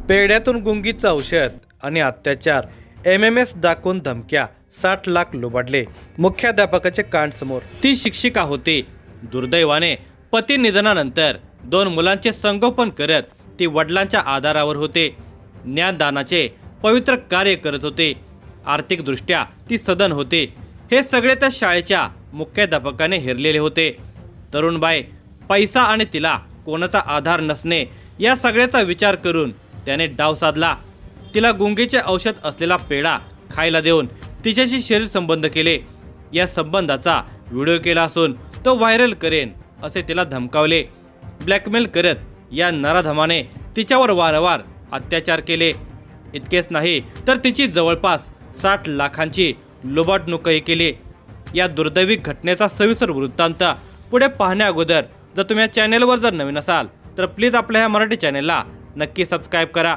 पेढ्यातून गुंगीचं औषध आणि अत्याचार, MMS दाखवून धमक्या, 60 लाख लुबाडले. मुख्याध्यापकाचे कान समोर. ती शिक्षिका होती. दुर्दैवाने पती निधनानंतर 2 मुलांचे संगोपन करत ती वडिलांच्या आधारावर होते. ज्ञानदानाचे पवित्र कार्य करत होते. आर्थिकदृष्ट्या ती सधन होते. हे सगळे त्या शाळेच्या मुख्याध्यापकाने हेरलेले होते. तरुणबाई, पैसा आणि तिला कोणाचा आधार नसणे या सगळ्याचा विचार करून त्याने डाव साधला. तिला गुंगीचे औषध असलेला पेढा खायला देऊन तिच्याशी शरीर संबंध केले. या संबंधाचा व्हिडिओ केला असून तो व्हायरल करेन असे तिला धमकावले. ब्लॅकमेल करत या नराधमाने तिच्यावर वारंवार अत्याचार केले. इतकेच नाही तर तिची जवळपास 60 लाखांची लुबाडणूकही केली. या दुर्दैवी घटनेचा सविस्तर वृत्तांत पुढे पाहण्या अगोदर जर तुम्ही या चॅनेलवर जर नवीन असाल तर प्लीज आपल्या ह्या मराठी चॅनेलला नक्की सबस्क्राईब करा.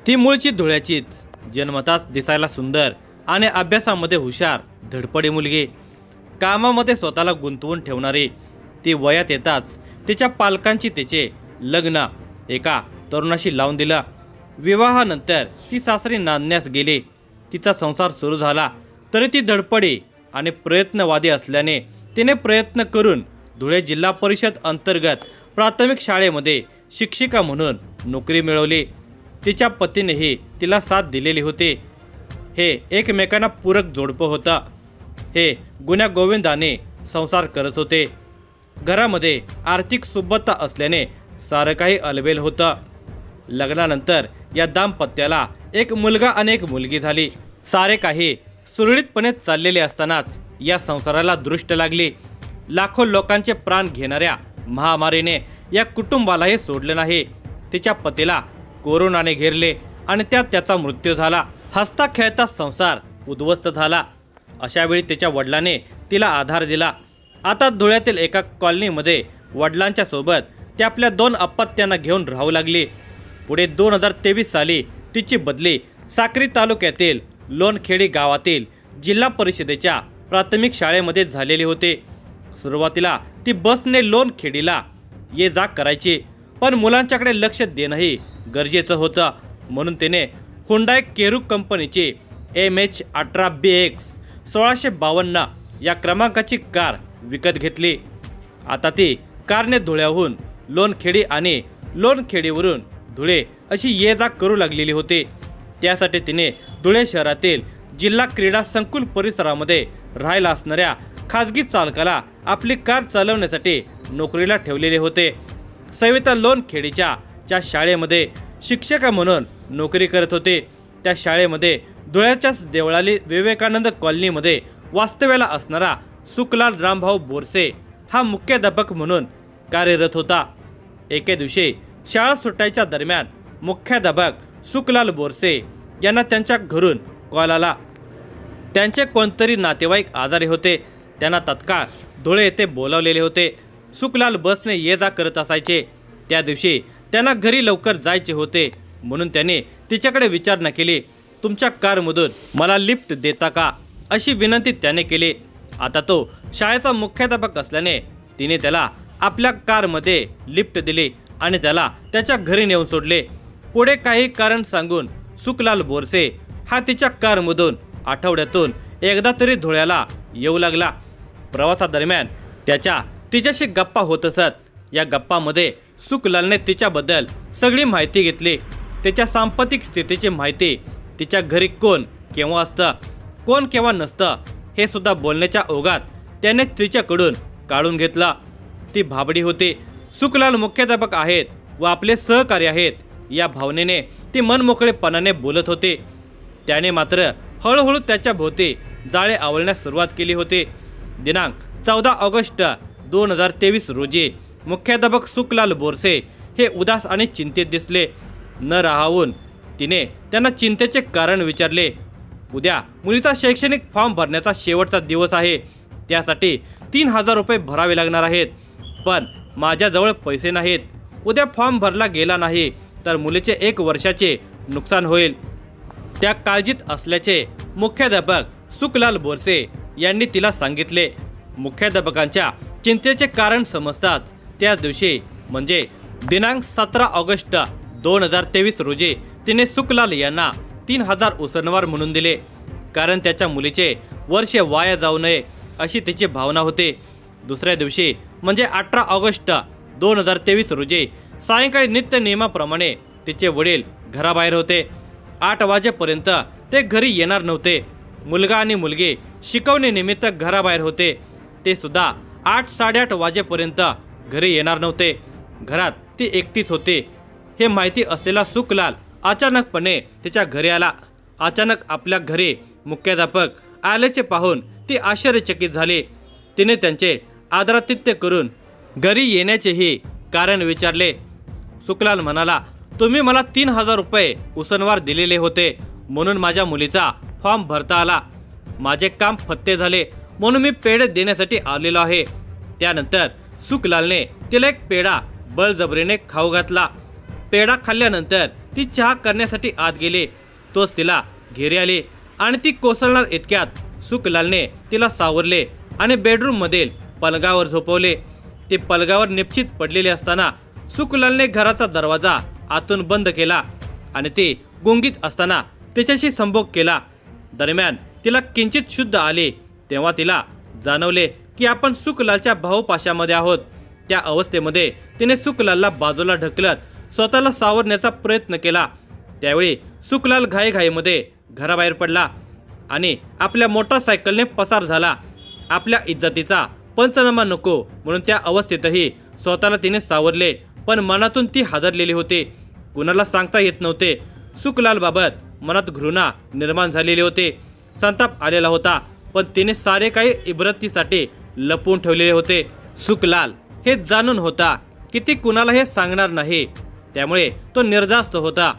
ती मूळची धुळ्याचीच, जन्मताच दिसायला सुंदर आणि अभ्यासामध्ये हुशार धडपडी मुलगी, कामामध्ये स्वतःला गुंतवून ठेवणारी. ती वयात येताच तिच्या पालकांची तिचे लग्न एका तरुणाशी लावून दिलं. विवाहानंतर ती सासरी नांदण्यास गेली. तिचा संसार सुरू झाला तरी ती धडपडी आणि प्रयत्नवादी असल्याने तिने प्रयत्न करून धुळे जिल्हा परिषद अंतर्गत प्राथमिक शाळेमध्ये शिक्षिका म्हणून नोकरी मिळवली. तिच्या पतीनेही तिला साथ दिलेली होती. हे एकमेकांना पूरक जोडपं होतं. हे गुण्यागोविंदाने संसार करत होते. घरामध्ये आर्थिक सुबत्ता असल्याने सारं काही अलबेल होतं. लग्नानंतर या दाम्पत्याला एक मुलगा आणि एक मुलगी झाली. सारे काही सुरळीतपणे चाललेले असतानाच या संसाराला दृष्ट लागली. लाखो लोकांचे प्राण घेणाऱ्या महामारीने या कुटुंबालाही सोडले नाही. तिच्या पतीला कोरोनाने घेरले आणि त्यात त्याचा मृत्यू झाला. हसता खेळता संसार उद्ध्वस्त झाला. अशावेळी तिच्या वडिलांनी तिला आधार दिला. आता धुळ्यातील एका कॉलनीमध्ये वडिलांच्या सोबत ती आपल्या 2 अपत्यांना घेऊन राहू लागली. पुढे 2023 साली तिची बदली साक्री तालुक्यातील लोणखेडी गावातील जिल्हा परिषदेच्या प्राथमिक शाळेमध्ये झालेली होती. सुरुवातीला ती बसने लोणखेडीला ये जा करायची, पण मुलांच्याकडे लक्ष देणंही गरजेचं होतं. म्हणून तिने हुंडाई केरू कंपनीची MH18BX 1652 या क्रमांकाची कार विकत घेतली. आता ती कारने धुळ्याहून लोणखेडी आणि लोणखेडीवरून धुळे अशी ये जा करू लागलेली होती. त्यासाठी तिने धुळे शहरातील जिल्हा क्रीडा संकुल परिसरामध्ये राहायला असणाऱ्या खाजगी चालकाला आपली कार चालवण्यासाठी नोकरीला ठेवलेले होते. सविता लोणखेडीच्या शाळेमध्ये शिक्षिका म्हणून नोकरी करत होते. त्या शाळेमध्ये धुळ्याच्याच देवळाली विवेकानंद कॉलनीमध्ये वास्तव्याला असणारा सुखलाल रामभाऊ बोरसे हा मुख्याध्यापक म्हणून कार्यरत होता. एके दिवशी शाळा सुटायच्या दरम्यान मुख्याध्यापक सुखलाल बोरसे यांना त्यांच्या घरून कॉल आला. त्यांचे कोणतरी नातेवाईक आजारी होते. त्यांना तत्काळ धुळे येथे बोलावलेले होते. सुखलाल बसने ये जा करत असायचे. त्या दिवशी त्यांना घरी लवकर जायचे होते म्हणून त्यांनी तिच्याकडे विचारणा केली. तुमच्या कारमधून मला लिफ्ट देता का अशी विनंती त्याने केली. आता तो शाळेचा मुख्याध्यापक असल्याने तिने त्याला आपल्या कारमध्ये लिफ्ट दिली आणि त्याला त्याच्या घरी नेऊन सोडले. पुढे काही कारण सांगून सुखलाल बोरसे हा तिच्या कारमधून आठवड्यातून एकदा तरी धुळ्याला येऊ लागला. प्रवासादरम्यान तिच्याशी गप्पा होत असत. या गप्पामध्ये सुखलालने तिच्याबद्दल सगळी माहिती घेतली. तिच्या सांपत्तिक स्थितीची माहिती, तिच्या घरी कोण केव्हा असतं, कोण केव्हा नसतं हे सुद्धा बोलण्याच्या ओघात त्याने तिच्याकडून काढून घेतला. ती भाबडी होती. सुखलाल मुख्याध्यापक आहेत व आपले सहकारी आहेत या भावनेने ती मनमोकळेपणाने बोलत होते. त्याने मात्र हळूहळू त्याच्या भोवती जाळे आवळण्यास सुरुवात केली होती. दिनांक 14 ऑगस्ट 2023 रोजी मुख्याध्यापक सुखलाल बोरसे हे उदास आणि चिंतित दिसले. न राहून तिने त्यांना चिंतेचे कारण विचारले. उद्या मुलीचा शैक्षणिक फॉर्म भरण्याचा शेवटचा दिवस आहे. त्यासाठी 3000 रुपये भरावे लागणार आहेत. पण माझ्याजवळ पैसे नाहीत. उद्या फॉर्म भरला गेला नाही तर मुलीचे 1 वर्षाचे नुकसान होईल. त्या काळजीत असल्याचे मुख्याध्यापक सुखलाल बोरसे यांनी तिला सांगितले. मुख्याध्यापकांच्या चिंतेचे कारण समजताच त्याच दिवशी म्हणजे दिनांक 17 ऑगस्ट 2023 रोजी तिने सुखलाल यांना 3000 उसनवार म्हणून दिले, कारण त्याच्या मुलीचे वर्ष वाया जाऊ नये अशी तिची भावना होती. दुसऱ्या दिवशी म्हणजे 18 ऑगस्ट 2023 रोजी सायंकाळी नित्य नियमाप्रमाणे तिचे वडील घराबाहेर होते. 8 वाजेपर्यंत ते घरी येणार नव्हते. मुलगा आणि मुलगी शिकवणीनिमित्त घराबाहेर होते. ते सुद्धा 8-8:30 वाजेपर्यंत घरी येणार नव्हते. घरात ती एकटीच होती. हे माहिती असलेला सुखलाल अचानकपणे तिच्या घरी आला. अचानक आपल्या घरी मुख्याध्यापक आल्याचे पाहून ती आश्चर्यचकित झाली. तिने त्यांचे आदरातिथ्य करून घरी येण्याचेही कारण विचारले. सुखलाल म्हणाला, तुम्ही मला 3000 रुपये उसनवार दिलेले होते म्हणून माझ्या मुलीचा फॉर्म भरता आला. माझे काम फत्ते झाले म्हणून मी पेढे देण्यासाठी आलेलो आहे. त्यानंतर सुखलालने तिला एक पेढा बळजबरीने खाऊ घातला. पेढा खाल्ल्यानंतर ती चहा करण्यासाठी आत गेली. तोच तिला घेरी आली आणि ती कोसळणार इतक्यात सुखलालने तिला सावरले आणि बेडरूम मधील पलंगावर झोपवले. ती पलंगावर निपचित पडलेली असताना सुखलालने घराचा दरवाजा आतून बंद केला आणि ती गुंगीत असताना तिच्याशी संभोग केला. दरम्यान तिला किंचित शुद्ध आले तेव्हा तिला जाणवले की आपण सुखलालच्या भाऊपाशामध्ये आहोत. त्या अवस्थेमध्ये तिने सुखलालला बाजूला ढकलत स्वतःला सावरण्याचा प्रयत्न केला. त्यावेळी सुखलाल घाईघाईमध्ये घराबाहेर पडला आणि आपल्या मोटारसायकलने पसार झाला. आपल्या इज्जतीचा पंचनामा नको म्हणून त्या अवस्थेतही स्वतःला तिने सावरले, पण मनातून ती हादरलेली होती. कुणाला सांगता येत नव्हते. सुखलालबाबत मनात घृणा निर्माण झालेली होती. संताप आलेला होता, पण तिने सारे काही इब्रतीसाठी लपवून ठेवलेले होते. सुखलाल हे जाणून होता की ती कुणाला हे सांगणार नाही, त्यामुळे तो निर्धास्त होता.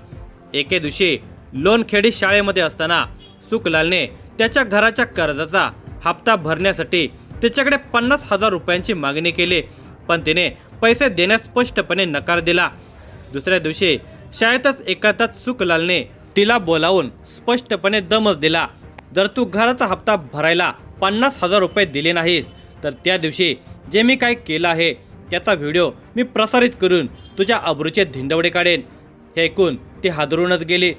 एके दिवशी लोणखेडी शाळेमध्ये असताना सुखलालने त्याच्या घराच्या कर्जाचा हप्ता भरण्यासाठी तिच्याकडे 50,000 रुपयांची मागणी केली, पण तिने पैसे देण्यास स्पष्टपणे नकार दिला. दुसऱ्या दिवशी शाळेतच एकांतात सुखलालने तिला बोलावून स्पष्टपणे दमच दिला. जर तू घराचा हप्ता भरायला 50,000 रुपये दिले नाहीस तर त्या दिवशी जे मी काय केलं आहे त्याचा व्हिडिओ मी प्रसारित करून तुझ्या अब्रूचे धिंडवडे काढेन. हे ऐकून ती हादरूनच गेली.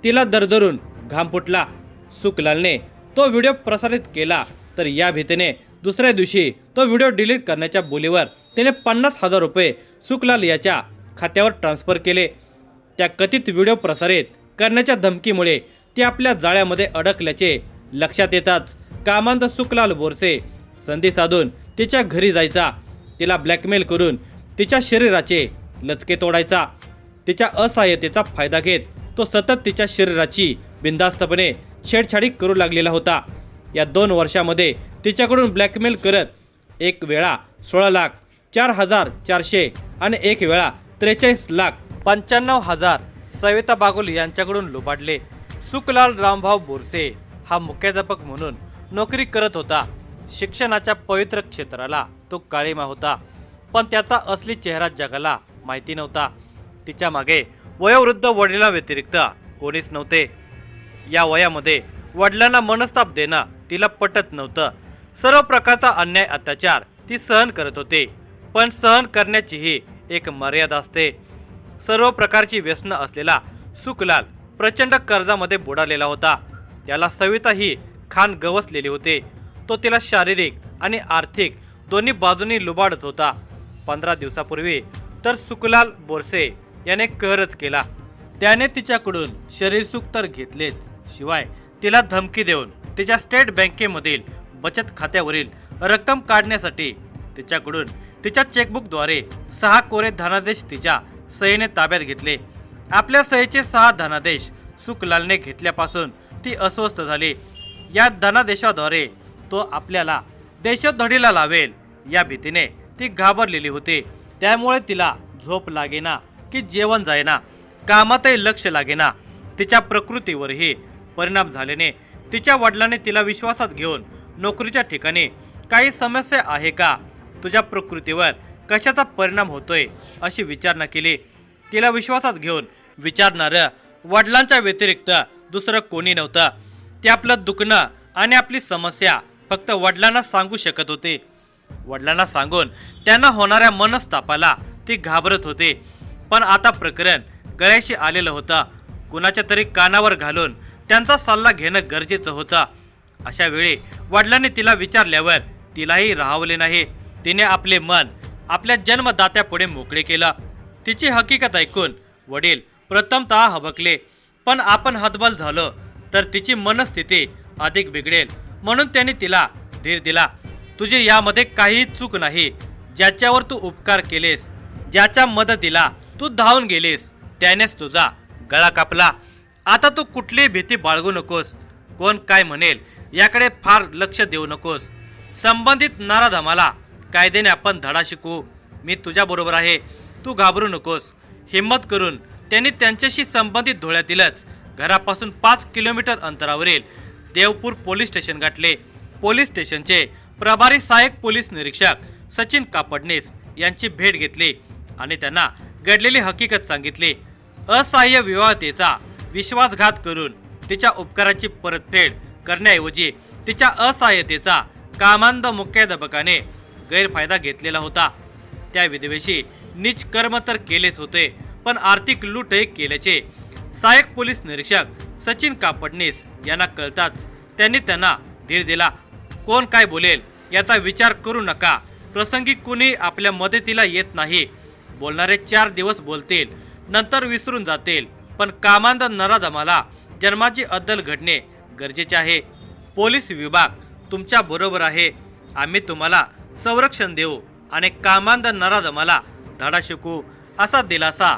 तिला दरदरून घाम फुटला. सुखलालने तो व्हिडिओ प्रसारित केला तर या भीतीने दुसऱ्या दिवशी तो व्हिडिओ डिलीट करण्याच्या बोलीवर तिने 50,000 रुपये सुखलाल याच्या खात्यावर ट्रान्स्फर केले. त्या कथित व्हिडिओ प्रसारित करण्याच्या धमकीमुळे ती आपल्या जाळ्यामध्ये अडकल्याचे लक्षात येताच कामांत सुखलाल बोरसे संधी साधून तिच्या घरी जायचा. तिला ब्लॅकमेल करून तिच्या शरीराचे लचके तोडायचा. तिच्या असहाय्यतेचा फायदा घेत तो सतत तिच्या शरीराची बिनधास्तपणे छेडछाडी करू लागलेला होता. या 2 वर्षामध्ये तिच्याकडून ब्लॅकमेल करत एक वेळा 16,04,400 आणि एक वेळा 43,95,000 सविता बागुल यांच्याकडून लुबाडले. सुखलाल रामभाऊ बोरसे हा मुख्याध्यापक म्हणून नोकरी करत होता. शिक्षणाच्या पवित्र क्षेत्राला तो काळीमा होता, पण त्याचा असली चेहरा जगाला माहिती नव्हता. तिच्या मागे वयोवृद्ध वडिलांव्यतिरिक्त कोणीच नव्हते. या वयामध्ये वडिलांना मनस्ताप देणं तिला पटत नव्हतं. सर्व प्रकारचा अन्याय अत्याचार ती सहन करत होते, पण सहन करण्याचीही एक मर्यादा असते. सर्व प्रकारची व्यसनं असलेला सुखलाल प्रचंड कर्जामध्ये बुडालेला होता. त्याला सविता ही खान गवसलेली होते. तो तिला शारीरिक आणि आर्थिक दोन्ही बाजूंनी लुबाडत होता. 15 दिवसापूर्वी तर सुखलाल बोरसे याने कहरच केला. त्याने तिच्याकडून शरीर सुख तर घेतलेच, शिवाय तिला धमकी देऊन तिच्या स्टेट बँकेमधील बचत खात्यावरील रक्कम काढण्यासाठी तिच्याकडून तिच्या चेकबुकद्वारे 6 कोरे धनादेश तिच्या सहीने ताब्यात घेतले. आपल्या सहीचे 6 धनादेश सुखलालने घेतल्यापासून ती अस्वस्थ झाली. या धनादेशाद्वारे तो आपल्याला देशोधडीला लावेल या भीतीने ती घाबरलेली होती. त्यामुळे तिला झोप लागेना की जेवण जायना, कामातही लक्ष लागेना. तिच्या प्रकृतीवरही परिणाम झाल्याने तिच्या वडिलांनी तिला विश्वासात घेऊन नोकरीच्या ठिकाणी काही समस्या आहे का, तुझ्या प्रकृतीवर कशाचा परिणाम होतोय अशी विचारणा केली. तिला विश्वासात घेऊन विचारणारं वडिलांच्या व्यतिरिक्त दुसरं कोणी नव्हतं. ते आपलं दुखणं आणि आपली समस्या फक्त वडिलांना सांगू शकत होते. वडिलांना सांगून त्यांना होणाऱ्या मनस्तापाला ती घाबरत होते. पण आता प्रकरण गळ्याशी आलेलं होतं. कुणाच्या तरी कानावर घालून त्यांचा सल्ला घेणं गरजेचं होतं. अशा वेळी वडिलांनी तिला विचारल्यावर तिलाही राहवले नाही. तिने आपले मन आपल्या जन्मदात्यापुढे मोकळे केलं. तिची हकीकत ऐकून वडील प्रथमतः हबकले, पण आपण हतबल झालो तर तिची मनस्थिती अधिक बिघडेल म्हणून त्यांनी तिला धीर दिला. तुझी यामध्ये काहीही चूक नाही. ज्याच्यावर तू उपकार केलेस, ज्याच्या मदतीला तू धावून गेलीस, त्यानेच तुझा गळा कापला. आता तू कुठलीही भीती बाळगू नकोस. कोण काय म्हणेल याकडे फार लक्ष देऊ नकोस. संबंधित नराधमाला कायद्याने आपण धडा शिकवू. मी तुझ्या बरोबर आहे, तू घाबरू नकोस. हिम्मत करून त्यांनी त्यांच्याशी संबंधित धुळ्यातीलच घरापासून 5 किलोमीटर अंतरावरील देवपूर पोलीस स्टेशन गाठले. पोलीस स्टेशनचे प्रभारी सहाय्यक पोलीस निरीक्षक सचिन कापडणीस यांची भेट घेतली आणि त्यांना घडलेली हकीकत सांगितली. असहाय्य विवाहितेचा विश्वासघात करून तिच्या उपकाराची परतफेड करण्याऐवजी तिच्या असहाय्यतेचा कामांध मुख्याध्यापकाने गैरफायदा घेतलेला होता. त्या विधवेशी नीच कर्म तर केलेच होते, पण आर्थिक लूटही केल्याचे सहाय्यक पोलीस निरीक्षक सचिन कापडणीस यांना कळताच त्यांनी त्यांना धीर दिला. कोण काय बोलेल याचा विचार करू नका. प्रसंगी कुणी आपल्या मदतीला येत नाही. बोलणारे 4 दिवस बोलतील, नंतर विसरून जातील, पण कामांध नराधमाला जन्माची अद्दल घडणे गरजेचे आहे. पोलीस विभाग तुमच्या बरोबर आहे. आम्ही तुम्हाला संरक्षण देऊ आणि कामांध नराधमाला धडा शिकवू, असा दिलासा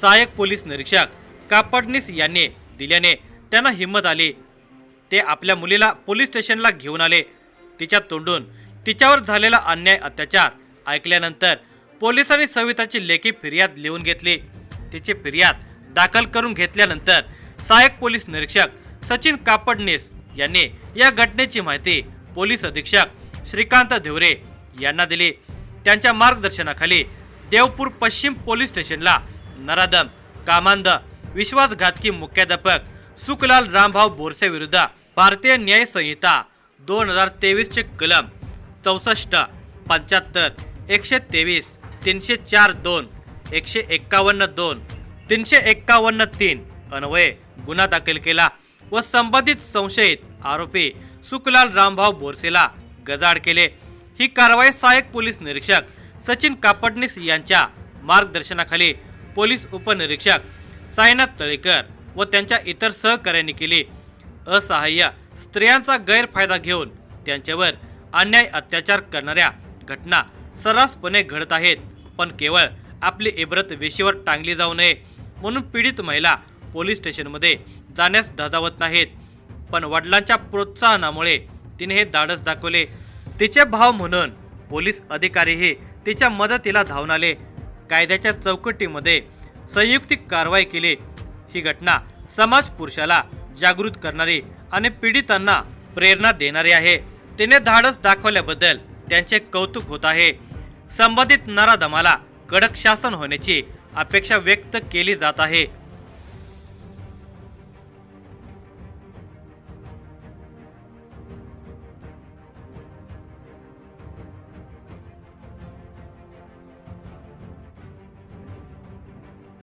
सहाय्यक पोलीस निरीक्षक कापडणीस यांनी दिल्याने त्यांना हिंमत आली. ते आपल्या मुलीला पोलीस स्टेशनला घेऊन आले. तिच्या तोंडून तिच्यावर झालेला अन्याय अत्याचार ऐकल्यानंतर पोलिसांनी सविताची लेखी फिर्याद लिहून घेतली. तिची फिर्याद दाखल करून घेतल्यानंतर सहाय्यक पोलीस निरीक्षक सचिन कापडणीस यांनी या घटनेची माहिती पोलीस अधीक्षक श्रीकांत धिवरे यांना दिली. त्यांच्या मार्गदर्शनाखाली देवपूर पश्चिम पोलीस स्टेशनला नराधम, कामांध, विश्वासघातकी मुख्याध्यापक सुखलाल रामभाऊ बोरसे विरुद्ध भारतीय न्याय संहिता 2023 चे कलम 64, 75, 123, 304(2), 151(2), 351(3) अन्वये गुन्हा दाखल केला व संबंधित संशयित आरोपी सुखलाल रामभाऊ बोरसेला गजाआड केले. ही कारवाई सहाय्यक पोलीस निरीक्षक सचिन कापडणीस यांच्या मार्गदर्शनाखाली पोलीस उपनिरीक्षक साईनाथ तळेकर व त्यांच्या इतर सहकाऱ्यांनी केली. असहाय्य स्त्रियांचा गैरफायदा घेऊन त्यांच्यावर अन्याय अत्याचार करणाऱ्या घटना सर्रासपणे घडत आहेत, पण केवळ आपली इब्रत वेशीवर टांगली जाऊ नये म्हणून पीडित महिला पोलीस स्टेशनमध्ये जाण्यास धजावत नाहीत. पण वडिलांच्या प्रोत्साहनामुळे तिने हे धाडस दाखवले. तिचे भाव म्हणून पोलीस अधिकारीही तिच्या मदतीला धावून आले. कायद्याच्या चौकटीमध्ये संयुक्तिक कारवाई केली. ही घटना समाज पुरुषाला जागृत करणारी आणि पीडितांना प्रेरणा देणारी आहे. तिने धाडस दाखवल्याबद्दल त्यांचे कौतुक होत आहे. संबंधित नराधमाला कडक शासन होण्याची अपेक्षा व्यक्त केली जात आहे.